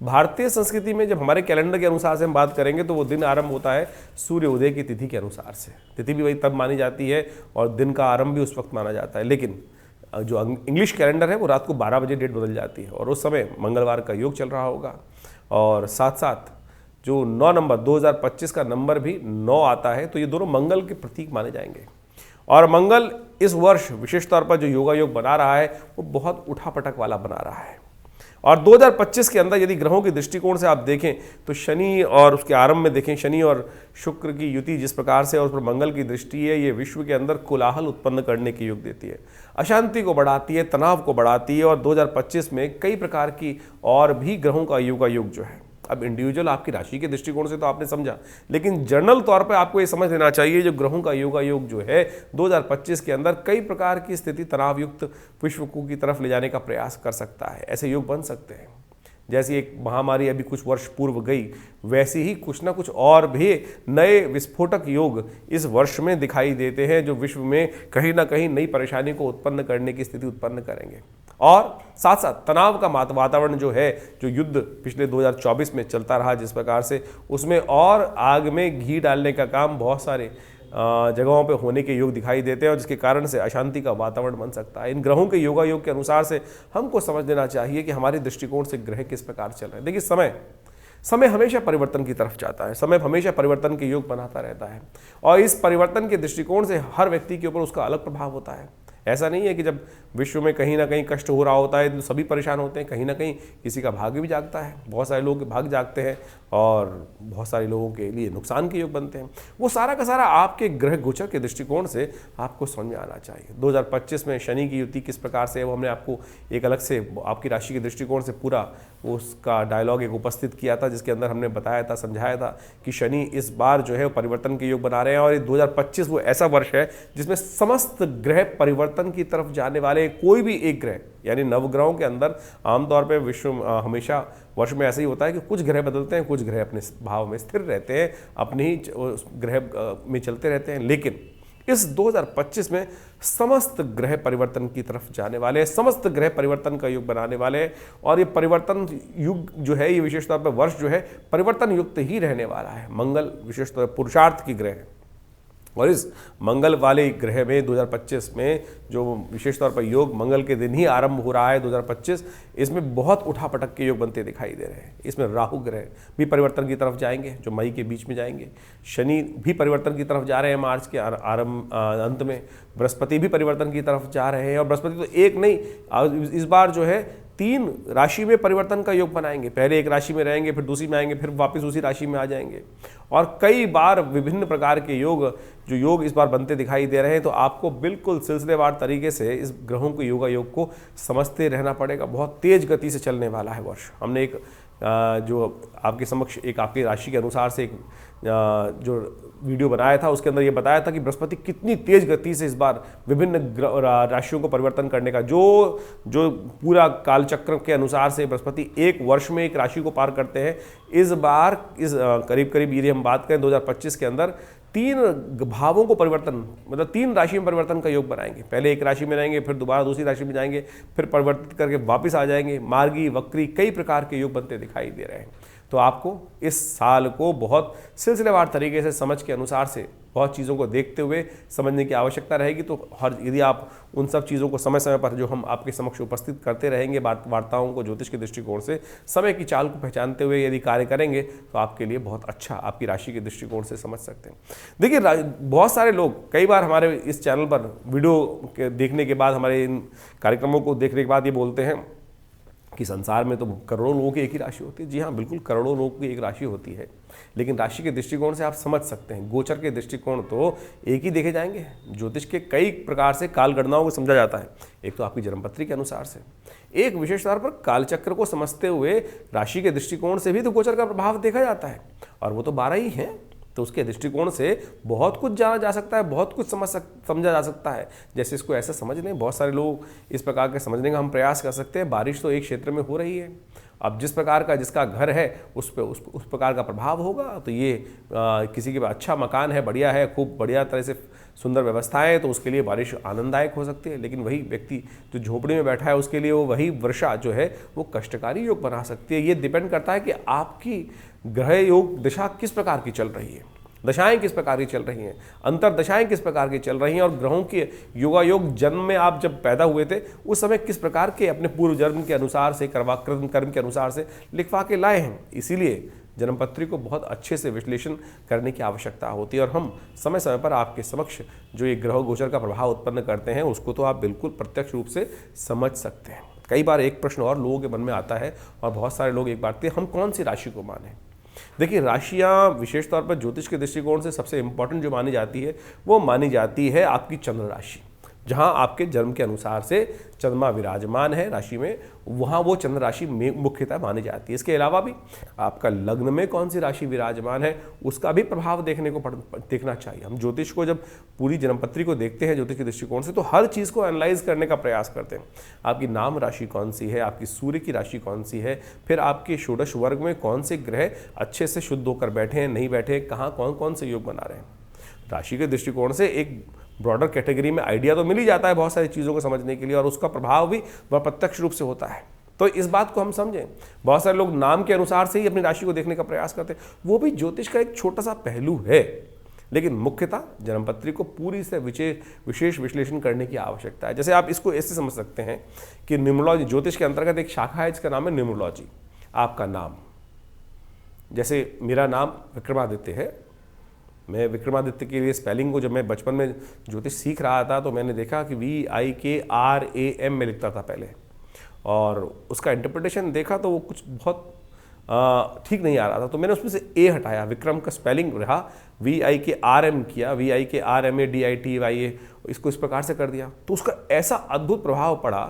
S1: भारतीय संस्कृति में जब हमारे कैलेंडर के अनुसार से हम बात करेंगे तो वो दिन आरंभ होता है सूर्य उदय की तिथि के अनुसार से। तिथि भी वही तब मानी जाती है और दिन का आरंभ भी उस वक्त माना जाता है। लेकिन जो इंग्लिश कैलेंडर है वो रात को 12 बजे डेट बदल जाती है और उस समय मंगलवार का योग चल रहा होगा। और साथ साथ जो 9 नंबर 2025 का नंबर भी 9 आता है, तो ये दोनों मंगल के प्रतीक माने जाएंगे। और मंगल इस वर्ष विशेष तौर पर जो योगा योग बना रहा है वो बहुत उठापटक वाला बना रहा है और 2025 के अंदर यदि ग्रहों के दृष्टिकोण से आप देखें तो शनि और उसके आरंभ में देखें, शनि और शुक्र की युति जिस प्रकार से और उस पर मंगल की दृष्टि है, ये विश्व के अंदर कोलाहल उत्पन्न करने की योग देती है, अशांति को बढ़ाती है, तनाव को बढ़ाती है। और 2025 में कई प्रकार की और भी ग्रहों का योग जो है, अब इंडिविजुअल आपकी राशि के दृष्टिकोण से तो आपने समझा, लेकिन जनरल तौर पर आपको ये समझ लेना चाहिए जो ग्रहों का योग जो है 2025 के अंदर कई प्रकार की स्थिति तनाव युक्त विश्व को की तरफ ले जाने का प्रयास कर सकता है। ऐसे योग बन सकते हैं जैसी एक महामारी अभी कुछ वर्ष पूर्व गई, वैसे ही कुछ ना कुछ और भी नए विस्फोटक योग इस वर्ष में दिखाई देते हैं जो विश्व में कहीं ना कहीं नई परेशानी को उत्पन्न करने की स्थिति उत्पन्न करेंगे। और साथ साथ तनाव का वातावरण जो है, जो युद्ध पिछले 2024 में चलता रहा जिस प्रकार से, उसमें और आग में घी डालने का काम बहुत सारे जगहों पे होने के योग दिखाई देते हैं और जिसके कारण से अशांति का वातावरण बन सकता है। इन ग्रहों के योग के अनुसार से हमको समझ लेना चाहिए कि हमारे दृष्टिकोण से ग्रह किस प्रकार चल रहे हैं। देखिए, समय हमेशा परिवर्तन की तरफ जाता है, समय हमेशा परिवर्तन के योग बनाता रहता है और इस परिवर्तन के दृष्टिकोण से हर व्यक्ति के ऊपर उसका अलग प्रभाव होता है। ऐसा नहीं है कि जब विश्व में कहीं ना कहीं कष्ट हो रहा होता है तो सभी परेशान होते हैं, कहीं ना कहीं किसी का भाग्य भी जागता है, बहुत सारे लोग भाग जागते हैं और बहुत सारे लोगों के लिए नुकसान के योग बनते हैं। वो सारा का सारा आपके ग्रह गोचर के दृष्टिकोण से आपको समझ में आना चाहिए। 2025 में शनि की युति किस प्रकार से है वो हमने आपको एक अलग से आपकी राशि के दृष्टिकोण से पूरा उसका डायलॉग एक उपस्थित किया था, जिसके अंदर हमने बताया था, समझाया था कि शनि इस बार जो है परिवर्तन के योग बना रहे हैं और ये 2025 वो ऐसा वर्ष है जिसमें समस्त ग्रह परिवर्तन की तरफ जाने वाले। कोई भी एक ग्रह, यानी नवग्रहों के अंदर आमतौर पर विश्व हमेशा वर्ष में ऐसा ही होता है कि कुछ ग्रह बदलते हैं, कुछ ग्रह अपने भाव में स्थिर रहते हैं, अपने ही ग्रह में चलते रहते हैं। लेकिन इस 2025 में समस्त ग्रह परिवर्तन की तरफ जाने वाले हैं, समस्त ग्रह परिवर्तन का युग बनाने वाले हैं और ये परिवर्तन युग जो है, ये विशेष तौर पर वर्ष जो है परिवर्तन युक्त ही रहने वाला है। मंगल विशेष तौर पर पुरुषार्थ की ग्रह है और इस मंगल वाले ग्रह में 2025 में जो विशेष तौर पर योग मंगल के दिन ही आरंभ हो रहा है 2025, इसमें बहुत उठापटक के योग बनते दिखाई दे रहे हैं। इसमें राहु ग्रह भी परिवर्तन की तरफ जाएंगे, जो मई के बीच में जाएंगे। शनि भी परिवर्तन की तरफ जा रहे हैं मार्च के अंत में। बृहस्पति भी परिवर्तन की तरफ जा रहे हैं और बृहस्पति तो एक नहीं, इस बार जो है 3 राशि में परिवर्तन का योग बनाएंगे। पहले एक राशि में रहेंगे, फिर दूसरी में आएंगे, फिर वापस उसी राशि में आ जाएंगे और कई बार विभिन्न प्रकार के योग इस बार बनते दिखाई दे रहे हैं। तो आपको बिल्कुल सिलसिलेवार तरीके से इस ग्रहों के योग को समझते रहना पड़ेगा। बहुत तेज गति से चलने वाला है वर्ष। हमने एक जो आपके समक्ष एक आपकी राशि के अनुसार से एक जो वीडियो बनाया था, उसके अंदर ये बताया था कि बृहस्पति कितनी तेज गति से इस बार विभिन्न राशियों को परिवर्तन करने का जो पूरा कालचक्र के अनुसार से बृहस्पति एक वर्ष में एक राशि को पार करते हैं। इस बार इस करीब यदि हम बात करें 2025 के अंदर 3 भावों को परिवर्तन, मतलब 3 राशि में परिवर्तन का योग बनाएंगे। पहले एक राशि में रहेंगे, फिर दोबारा दूसरी राशि में जाएंगे, फिर परिवर्तित करके वापस आ जाएंगे। मार्गी, वक्री, कई प्रकार के योग बनते दिखाई दे रहे हैं। तो आपको इस साल को बहुत सिलसिलेवार तरीके से समझ के अनुसार से बहुत चीज़ों को देखते हुए समझने की आवश्यकता रहेगी। तो यदि आप उन सब चीज़ों को समय समय पर जो हम आपके समक्ष उपस्थित करते रहेंगे वार्ताओं को ज्योतिष के दृष्टिकोण से समय की चाल को पहचानते हुए यदि कार्य करेंगे तो आपके लिए बहुत अच्छा आपकी राशि के दृष्टिकोण से समझ सकते हैं। देखिए, बहुत सारे लोग कई बार हमारे इस चैनल पर वीडियो देखने के बाद, हमारे इन कार्यक्रमों को देखने के बाद ये बोलते हैं कि संसार में तो करोड़ों लोगों की एक ही राशि होती है। जी हाँ, बिल्कुल करोड़ों लोगों की एक राशि होती है, लेकिन राशि के दृष्टिकोण से आप समझ सकते हैं। गोचर के दृष्टिकोण तो एक ही देखे जाएंगे। ज्योतिष के कई प्रकार से काल गणनाओं को समझा जाता है। एक तो आपकी जन्मपत्री के अनुसार से, एक विशेष तौर पर कालचक्र को समझते हुए राशि के दृष्टिकोण से भी तो गोचर का प्रभाव देखा जाता है और वो तो 12 ही हैं। तो उसके दृष्टिकोण से बहुत कुछ जाना जा सकता है, बहुत कुछ समझा जा सकता है। जैसे इसको ऐसे समझ लें, बहुत सारे लोग इस प्रकार के समझने का हम प्रयास कर सकते हैं। बारिश तो एक क्षेत्र में हो रही है, अब जिस प्रकार का जिसका घर है उस प्रकार का प्रभाव होगा। तो ये किसी के पास अच्छा मकान है, बढ़िया है, खूब बढ़िया तरह से सुंदर व्यवस्थाएं है, तो उसके लिए बारिश आनंददायक हो सकती है। लेकिन वही व्यक्ति जो झोपड़ी में बैठा है उसके लिए वही वर्षा जो है वो कष्टकारी योग बना सकती है। ये डिपेंड करता है कि आपकी ग्रह योग दिशा किस प्रकार की चल रही है, दशाएं किस प्रकार की चल रही हैं, अंतर दशाएं किस प्रकार की चल रही हैं और ग्रहों के योगायोग जन्म में आप जब पैदा हुए थे उस समय किस प्रकार के अपने पूर्व जन्म के अनुसार से कर्म के अनुसार से लिखवा के लाए हैं। इसीलिए जन्मपत्री को बहुत अच्छे से विश्लेषण करने की आवश्यकता होती है और हम समय समय पर आपके समक्ष जो ये ग्रह गोचर का प्रभाव उत्पन्न करते हैं उसको तो आप बिल्कुल प्रत्यक्ष रूप से समझ सकते हैं। कई बार एक प्रश्न और लोगों के मन में आता है और बहुत सारे लोग एक बात कहते हैं, हम कौन सी राशि को माने। देखिए, राशियाँ विशेष तौर पर ज्योतिष के दृष्टिकोण से सबसे इंपॉर्टेंट जो मानी जाती है वो मानी जाती है आपकी चंद्र राशि। जहाँ आपके जन्म के अनुसार से चंद्रमा विराजमान है राशि में, वहाँ वो चंद्र राशि में मुख्यतः मानी जाती है। इसके अलावा भी आपका लग्न में कौन सी राशि विराजमान है उसका भी प्रभाव देखना चाहिए। हम ज्योतिष को जब पूरी जन्मपत्री को देखते हैं ज्योतिष के दृष्टिकोण से, तो हर चीज़ को एनालाइज करने का प्रयास करते हैं। आपकी नाम राशि कौन सी है, आपकी सूर्य की राशि कौन सी है, फिर आपके षोडश वर्ग में कौन से ग्रह अच्छे से शुद्ध होकर बैठे हैं, नहीं बैठे, कहाँ कौन कौन से योग बना रहे हैं। राशि के दृष्टिकोण से एक ब्रॉडर कैटेगरी में आइडिया तो मिल ही जाता है बहुत सारी चीज़ों को समझने के लिए, और उसका प्रभाव भी वह प्रत्यक्ष रूप से होता है। तो इस बात को हम समझें। बहुत सारे लोग नाम के अनुसार से ही अपनी राशि को देखने का प्रयास करते हैं, वो भी ज्योतिष का एक छोटा सा पहलू है, लेकिन मुख्यतः जन्मपत्री को पूरी से विशेष विश्लेषण करने की आवश्यकता है। जैसे आप इसको ऐसे समझ सकते हैं कि न्यूमरोलॉजी ज्योतिष के अंतर्गत एक शाखा है जिसका नाम है न्यूमरोलॉजी। आपका नाम, जैसे मेरा नाम विक्रमादित्य है, मैं विक्रमादित्य के लिए स्पेलिंग को जब मैं बचपन में ज्योतिष सीख रहा था तो मैंने देखा कि VIKRAM में लिखता था पहले, और उसका इंटरप्रिटेशन देखा तो वो कुछ बहुत ठीक नहीं आ रहा था, तो मैंने उसमें से ए हटाया, विक्रम का स्पेलिंग रहा, VIKRM किया, VIKRMADITYA, इसको इस प्रकार से कर दिया। तो उसका ऐसा अद्भुत प्रभाव पड़ा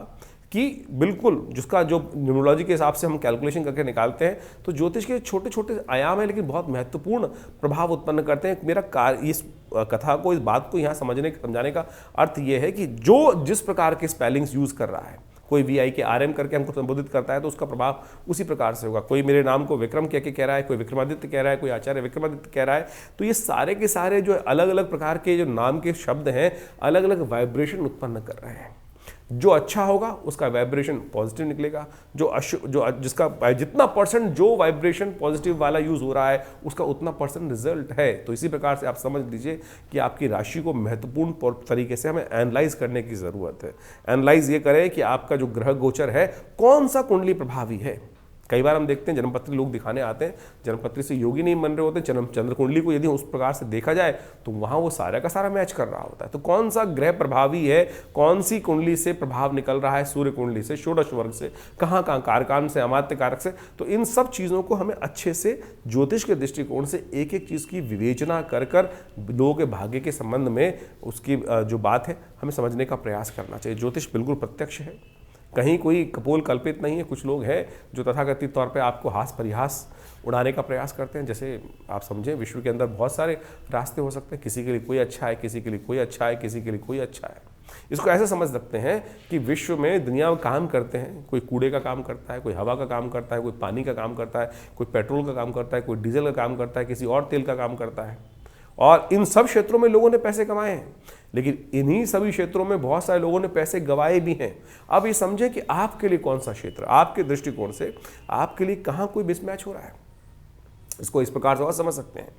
S1: कि बिल्कुल जिसका जो न्यूमरोलॉजी के हिसाब से हम कैलकुलेशन करके निकालते हैं, तो ज्योतिष के छोटे छोटे आयाम है लेकिन बहुत महत्वपूर्ण प्रभाव उत्पन्न करते हैं। मेरा कार्य इस कथा को, इस बात को यहाँ समझाने का अर्थ ये है कि जो जिस प्रकार के स्पेलिंग्स यूज़ कर रहा है, कोई VIKRM करके हमको संबोधित करता है तो उसका प्रभाव उसी प्रकार से होगा। कोई मेरे नाम को विक्रम कह के कह रहा है, कोई विक्रमादित्य कह रहा है, कोई आचार्य विक्रमादित्य कह रहा है, तो ये सारे के सारे जो अलग अलग प्रकार के जो नाम के शब्द हैं अलग अलग वाइब्रेशन उत्पन्न कर रहे हैं। जो अच्छा होगा उसका वाइब्रेशन पॉजिटिव निकलेगा, जिसका जितना परसेंट जो वाइब्रेशन पॉजिटिव वाला यूज हो रहा है उसका उतना परसेंट रिजल्ट है। तो इसी प्रकार से आप समझ लीजिए कि आपकी राशि को महत्वपूर्ण तरीके से हमें एनालाइज करने की जरूरत है। एनालाइज ये करें कि आपका जो ग्रह गोचर है कौन सा कुंडली प्रभावी है। कई बार हम देखते हैं जन्मपत्री लोग दिखाने आते हैं, जन्मपत्री से योगी नहीं बन रहे होते, चंद्र कुंडली को यदि उस प्रकार से देखा जाए तो वहाँ वो सारा का सारा मैच कर रहा होता है। तो कौन सा ग्रह प्रभावी है, कौन सी कुंडली से प्रभाव निकल रहा है, सूर्य कुंडली से, षोडश वर्ग से, कहाँ कारकान से, अमात्य कारक से, तो इन सब चीज़ों को हमें अच्छे से ज्योतिष के दृष्टिकोण से एक एक चीज़ की विवेचना कर लोगों के भाग्य के संबंध में उसकी जो बात है हमें समझने का प्रयास करना चाहिए। ज्योतिष बिल्कुल प्रत्यक्ष है, कहीं कोई कपोल कल्पित नहीं है। कुछ लोग हैं जो तथाकथित तौर पे आपको हास परिहास उड़ाने का प्रयास करते हैं। जैसे आप समझें, विश्व के अंदर बहुत सारे रास्ते हो सकते हैं, किसी के लिए कोई अच्छा है, किसी के लिए कोई अच्छा है, किसी के लिए कोई अच्छा है। इसको ऐसे समझ सकते हैं कि विश्व में दुनिया में काम करते हैं, कोई कूड़े का काम करता है, कोई हवा का काम करता है, कोई पानी का काम करता है, कोई पेट्रोल का काम करता है, कोई डीजल का काम करता है, किसी और तेल का काम करता है, और इन सब क्षेत्रों में लोगों ने पैसे कमाए हैं, लेकिन इन्हीं सभी क्षेत्रों में बहुत सारे लोगों ने पैसे गंवाए भी हैं। अब ये समझें कि आपके लिए कौन सा क्षेत्र, आपके दृष्टिकोण से आपके लिए कहाँ कोई मिसमैच हो रहा है। इसको इस प्रकार से और समझ सकते हैं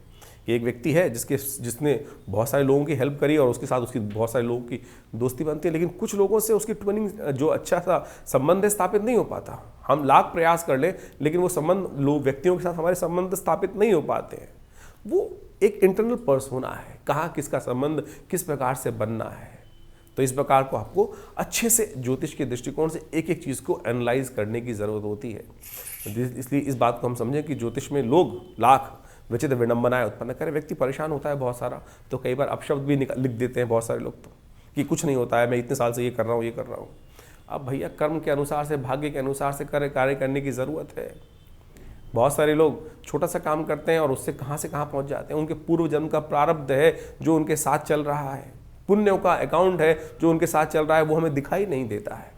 S1: कि एक व्यक्ति है जिसने बहुत सारे लोगों की हेल्प करी और उसके साथ उसकी बहुत सारे लोगों की दोस्ती बनती है, लेकिन कुछ लोगों से उसकी ट्विनिंग जो अच्छा सा संबंध है स्थापित नहीं हो पाता। हम लाख प्रयास कर लें लेकिन वो संबंध व्यक्तियों के साथ हमारे संबंध स्थापित नहीं हो पाते हैं। वो एक इंटरनल पर्सोना है, कहाँ किसका संबंध किस प्रकार से बनना है। तो इस प्रकार को आपको अच्छे से ज्योतिष के दृष्टिकोण से एक एक चीज़ को एनालाइज करने की ज़रूरत होती है। इसलिए इस बात को हम समझें कि ज्योतिष में लोग लाख विचित्र विडंबनाएं उत्पन्न करें। व्यक्ति परेशान होता है बहुत सारा, तो कई बार अपशब्द भी लिख देते हैं बहुत सारे लोग, तो कि कुछ नहीं होता है, मैं इतने साल से ये कर रहा हूँ, ये कर रहा हूँ। अब भैया कर्म के अनुसार से, भाग्य के अनुसार से कार्य करने की ज़रूरत है। बहुत सारे लोग छोटा सा काम करते हैं और उससे कहाँ पहुँच जाते हैं। उनके पूर्व जन्म का प्रारब्ध है जो उनके साथ चल रहा है, पुण्यों का अकाउंट है जो उनके साथ चल रहा है, वो हमें दिखाई नहीं देता है।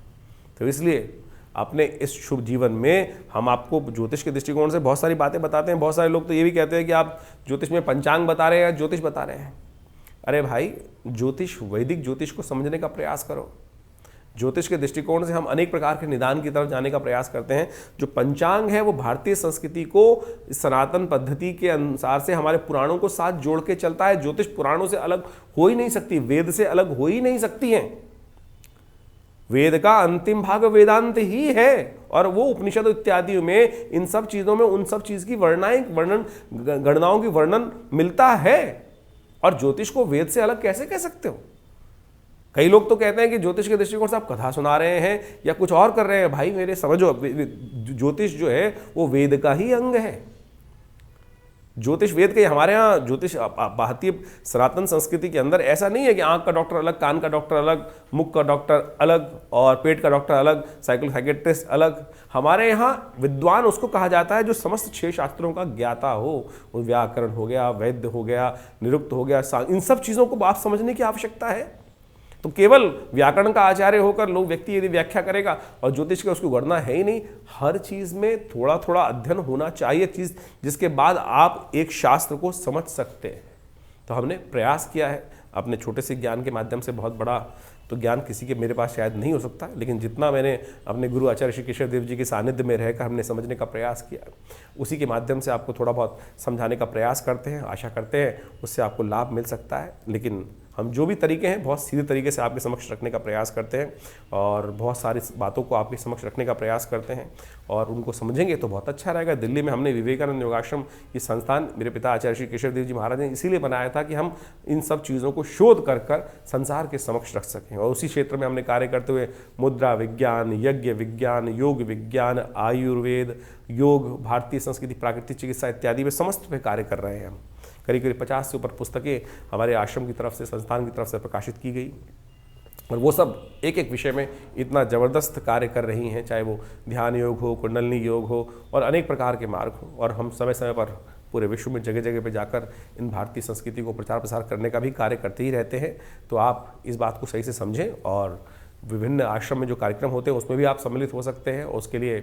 S1: तो इसलिए अपने इस शुभ जीवन में हम आपको ज्योतिष के दृष्टिकोण से बहुत सारी बातें बताते हैं। बहुत सारे लोग तो ये भी कहते हैं कि आप ज्योतिष में पंचांग बता रहे हैं या ज्योतिष बता रहे हैं। अरे भाई, ज्योतिष, वैदिक ज्योतिष को समझने का प्रयास करो। ज्योतिष के दृष्टिकोण से हम अनेक प्रकार के निदान की तरफ जाने का प्रयास करते हैं। जो पंचांग है वो भारतीय संस्कृति को सनातन पद्धति के अनुसार से हमारे पुराणों को साथ जोड़ के चलता है। ज्योतिष पुराणों से अलग हो ही नहीं सकती, वेद से अलग हो ही नहीं सकती है। वेद का अंतिम भाग वेदांत ही है, और वो उपनिषद इत्यादि में इन सब चीजों में उन सब चीज की गणनाओं की वर्णन मिलता है। और ज्योतिष को वेद से अलग कैसे कह सकते हो? कई लोग तो कहते हैं कि ज्योतिष के दृष्टिकोण से आप कथा सुना रहे हैं या कुछ और कर रहे हैं। भाई मेरे समझो, ज्योतिष जो है वो वेद का ही अंग है। ज्योतिष वेद के, हमारे यहाँ ज्योतिष भारतीय सनातन संस्कृति के अंदर ऐसा नहीं है कि आंख का डॉक्टर अलग, कान का डॉक्टर अलग, मुख का डॉक्टर अलग और पेट का डॉक्टर अलग, साइकियाट्रिस्ट अलग। हमारे यहाँ विद्वान उसको कहा जाता है जो समस्त 6 शास्त्रों का ज्ञाता हो। वो व्याकरण हो गया, वैद्य हो गया, निरुक्त हो गया, इन सब चीज़ों को आप समझने की आवश्यकता है। तो केवल व्याकरण का आचार्य होकर लोग व्यक्ति यदि व्याख्या करेगा और ज्योतिष का उसको गढ़ना है ही नहीं। हर चीज में थोड़ा थोड़ा अध्ययन होना चाहिए, चीज जिसके बाद आप एक शास्त्र को समझ सकते हैं। तो हमने प्रयास किया है अपने छोटे से ज्ञान के माध्यम से। बहुत बड़ा तो ज्ञान किसी के मेरे पास शायद नहीं हो सकता, लेकिन जितना मैंने अपने गुरु आचार्य श्री केशव देव जी के सानिध्य में रहकर हमने समझने का प्रयास किया, उसी के माध्यम से आपको थोड़ा बहुत समझाने का प्रयास करते हैं। आशा करते हैं उससे आपको लाभ मिल सकता है। लेकिन हम जो भी तरीके हैं बहुत सीधे तरीके से आपके समक्ष रखने का प्रयास करते हैं और बहुत सारी बातों को आपके समक्ष रखने का प्रयास करते हैं और उनको समझेंगे तो बहुत अच्छा रहेगा। दिल्ली में हमने विवेकानंद योगाश्रम ये संस्थान मेरे पिता आचार्य श्री केशव देव जी महाराज ने इसीलिए बनाया था कि हम इन सब चीज़ों को शोध कर संसार के समक्ष रख सकें। और उसी क्षेत्र में हमने कार्य करते हुए मुद्रा विज्ञान, यज्ञ विज्ञान, योग विज्ञान, आयुर्वेद, योग, भारतीय संस्कृति, प्राकृतिक चिकित्सा इत्यादि में समस्त पे कार्य कर रहे हैं हम। करीब करीब 50 से ऊपर पुस्तकें हमारे आश्रम की तरफ से, संस्थान की तरफ से प्रकाशित की गई और वो सब एक एक विषय में इतना ज़बरदस्त कार्य कर रही हैं, चाहे वो ध्यान योग हो, कुंडलनी योग हो और अनेक प्रकार के मार्ग हो। और हम समय समय पर पूरे विश्व में जगह जगह पे जाकर इन भारतीय संस्कृति को प्रचार प्रसार करने का भी कार्य करते ही रहते हैं। तो आप इस बात को सही से समझें और विभिन्न आश्रम में जो कार्यक्रम होते हैं उसमें भी आप सम्मिलित हो सकते हैं। उसके लिए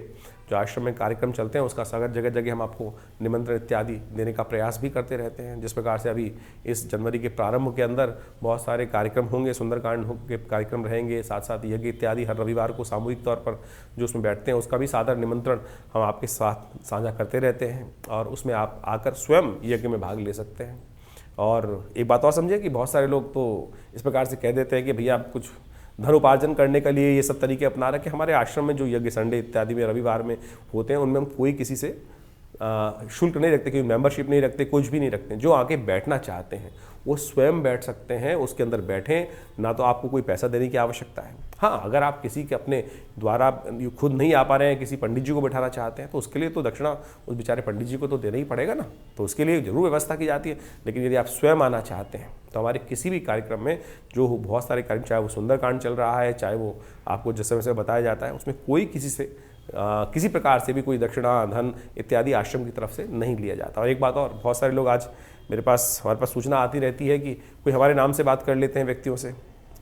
S1: जो आश्रम में कार्यक्रम चलते हैं उसका सागर जगह जगह हम आपको निमंत्रण इत्यादि देने का प्रयास भी करते रहते हैं। जिस प्रकार से अभी इस जनवरी के प्रारंभ के अंदर बहुत सारे कार्यक्रम होंगे, सुंदरकांड के कार्यक्रम रहेंगे, साथ साथ यज्ञ इत्यादि हर रविवार को सामूहिक तौर पर जो उसमें बैठते हैं उसका भी सादर निमंत्रण हम आपके साथ साझा करते रहते हैं और उसमें आप आकर स्वयं यज्ञ में भाग ले सकते हैं। और एक बात और समझिए कि बहुत सारे लोग तो इस प्रकार से कह देते हैं कि भैया आप कुछ धन उपार्जन करने के लिए ये सब तरीके अपना रखे। हमारे आश्रम में जो यज्ञ संडे इत्यादि में रविवार में होते हैं उनमें हम कोई किसी से शुल्क नहीं रखते, कोई मेंबरशिप नहीं रखते, कुछ भी नहीं रखते। जो आके बैठना चाहते हैं वो स्वयं बैठ सकते हैं, उसके अंदर बैठें, ना तो आपको कोई पैसा देने की आवश्यकता है। हाँ, अगर आप किसी के अपने द्वारा खुद नहीं आ पा रहे हैं, किसी पंडित जी को बैठाना चाहते हैं तो उसके लिए तो दक्षिणा उस बेचारे पंडित जी को तो देना ही पड़ेगा ना, तो उसके लिए जरूर व्यवस्था की जाती है। लेकिन यदि आप स्वयं आना चाहते हैं तो हमारे किसी भी कार्यक्रम में जो बहुत सारे कार्यक्रम, चाहे वो सुंदरकांड चल रहा है, चाहे वो आपको जिस समय से बताया जाता है, उसमें कोई किसी से किसी प्रकार से भी कोई दक्षिणा, धन इत्यादि आश्रम की तरफ से नहीं लिया जाता। और एक बात और, बहुत सारे लोग आज हमारे पास सूचना आती रहती है कि कोई हमारे नाम से बात कर लेते हैं व्यक्तियों से,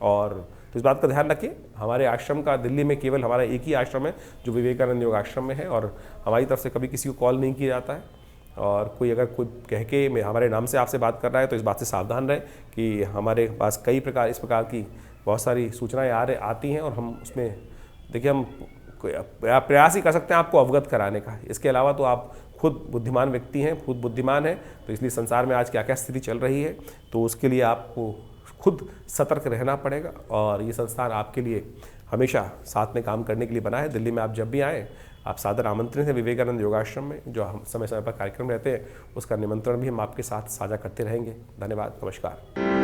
S1: और तो इस बात का ध्यान रखिए। हमारे आश्रम का दिल्ली में केवल हमारा एक ही आश्रम है जो विवेकानंद योग आश्रम में है और हमारी तरफ से कभी किसी को कॉल नहीं किया जाता है। और कोई अगर कोई कह के हमारे नाम से आपसे बात कर रहा है तो इस बात से सावधान रहे कि हमारे पास कई प्रकार इस प्रकार की बहुत सारी सूचनाएँ आती हैं और हम उसमें देखिए हम प्रयास ही कर सकते हैं आपको अवगत कराने का। इसके अलावा तो आप खुद बुद्धिमान व्यक्ति हैं, खुद बुद्धिमान हैं, तो इसलिए संसार में आज क्या क्या स्थिति चल रही है तो उसके लिए आपको खुद सतर्क रहना पड़ेगा। और ये संस्थान आपके लिए हमेशा साथ में काम करने के लिए बना है। दिल्ली में आप जब भी आएँ आप सादर आमंत्रित हैं विवेकानंद योगाश्रम में, जो हम समय समय पर कार्यक्रम रहते हैं उसका निमंत्रण भी हम आपके साथ साझा करते रहेंगे। धन्यवाद, नमस्कार।